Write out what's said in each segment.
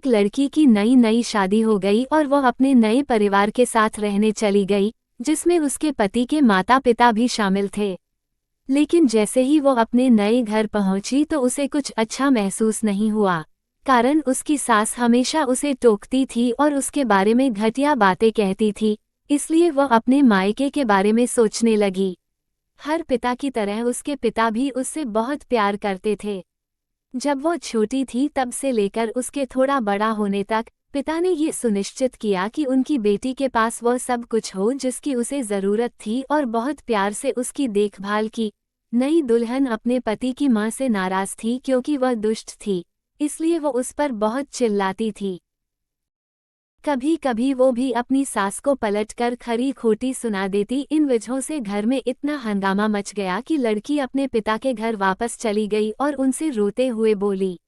एक लड़की की नई नई शादी हो गई और वह अपने नए परिवार के साथ रहने चली गई, जिसमें उसके पति के माता पिता भी शामिल थे। लेकिन जैसे ही वो अपने नए घर पहुंची तो उसे कुछ अच्छा महसूस नहीं हुआ, कारण उसकी सास हमेशा उसे टोकती थी और उसके बारे में घटिया बातें कहती थी। इसलिए वह अपने मायके के बारे में सोचने लगी। हर पिता की तरह उसके पिता भी उससे बहुत प्यार करते थे। जब वो छोटी थी तब से लेकर उसके थोड़ा बड़ा होने तक पिता ने ये सुनिश्चित किया कि उनकी बेटी के पास वह सब कुछ हो जिसकी उसे ज़रूरत थी और बहुत प्यार से उसकी देखभाल की। नई दुल्हन अपने पति की मां से नाराज़ थी क्योंकि वह दुष्ट थी, इसलिए वो उस पर बहुत चिल्लाती थी। कभी कभी वो भी अपनी सास को पलटकर खरी खोटी सुना देती। इन वजहों से घर में इतना हंगामा मच गया कि लड़की अपने पिता के घर वापस चली गई और उनसे रोते हुए बोली,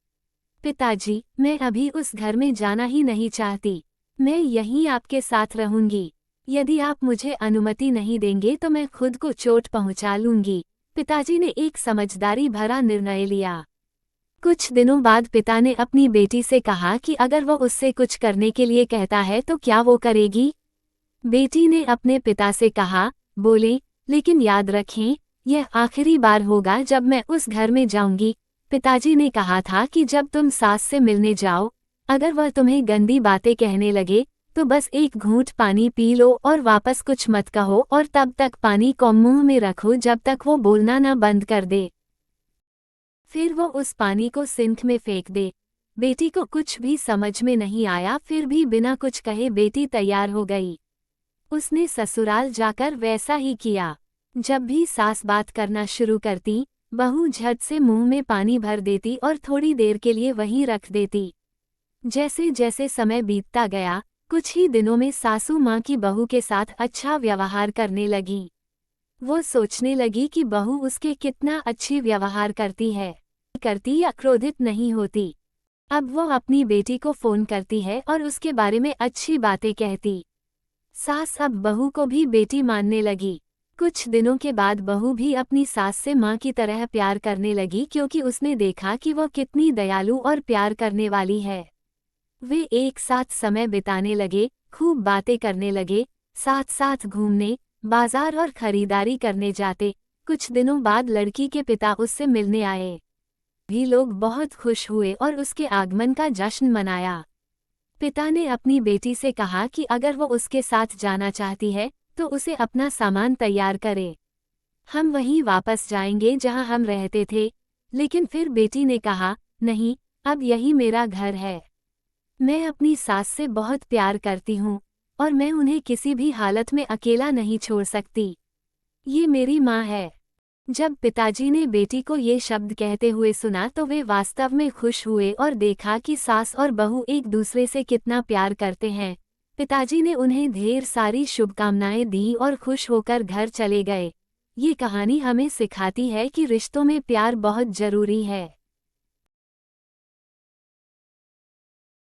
पिताजी, मैं अभी उस घर में जाना ही नहीं चाहती। मैं यहीं आपके साथ रहूंगी। यदि आप मुझे अनुमति नहीं देंगे तो मैं खुद को चोट पहुंचा लूंगी। पिताजी ने एक समझदारी भरा निर्णय लिया। कुछ दिनों बाद पिता ने अपनी बेटी से कहा कि अगर वो उससे कुछ करने के लिए कहता है तो क्या वो करेगी। बेटी ने अपने पिता से कहा, बोले, लेकिन याद रखें, यह आखिरी बार होगा जब मैं उस घर में जाऊंगी। पिताजी ने कहा था कि जब तुम सास से मिलने जाओ, अगर वह तुम्हें गंदी बातें कहने लगे तो बस एक घूंट पानी पी लो और वापस कुछ मत कहो और तब तक पानी को मुंह में रखो जब तक वो बोलना न बंद कर दे। फिर वो उस पानी को सिंक में फेंक दे। बेटी को कुछ भी समझ में नहीं आया, फिर भी बिना कुछ कहे बेटी तैयार हो गई। उसने ससुराल जाकर वैसा ही किया। जब भी सास बात करना शुरू करती, बहू झट से मुंह में पानी भर देती और थोड़ी देर के लिए वहीं रख देती। जैसे जैसे समय बीतता गया, कुछ ही दिनों में सासू माँ की बहू के साथ अच्छा व्यवहार करने लगी। वो सोचने लगी कि बहू उसके कितना अच्छी व्यवहार करती या क्रोधित नहीं होती। अब वो अपनी बेटी को फोन करती है और उसके बारे में अच्छी बातें कहती। सास अब बहू को भी बेटी मानने लगी। कुछ दिनों के बाद बहू भी अपनी सास से माँ की तरह प्यार करने लगी क्योंकि उसने देखा कि वो कितनी दयालु और प्यार करने वाली है। वे एक साथ समय बिताने लगे, खूब बातें करने लगे, साथ साथ घूमने, बाजार और खरीदारी करने जाते। कुछ दिनों बाद लड़की के पिता उससे मिलने आए। भी लोग बहुत खुश हुए और उसके आगमन का जश्न मनाया। पिता ने अपनी बेटी से कहा कि अगर वो उसके साथ जाना चाहती है तो उसे अपना सामान तैयार करे। हम वहीं वापस जाएंगे जहां हम रहते थे। लेकिन फिर बेटी ने कहा, नहीं, अब यही मेरा घर है। मैं अपनी सास से बहुत प्यार करती हूँ और मैं उन्हें किसी भी हालत में अकेला नहीं छोड़ सकती। ये मेरी माँ है। जब पिताजी ने बेटी को ये शब्द कहते हुए सुना तो वे वास्तव में खुश हुए और देखा कि सास और बहू एक दूसरे से कितना प्यार करते हैं। पिताजी ने उन्हें ढेर सारी शुभकामनाएं दी और खुश होकर घर चले गए। ये कहानी हमें सिखाती है कि रिश्तों में प्यार बहुत जरूरी है।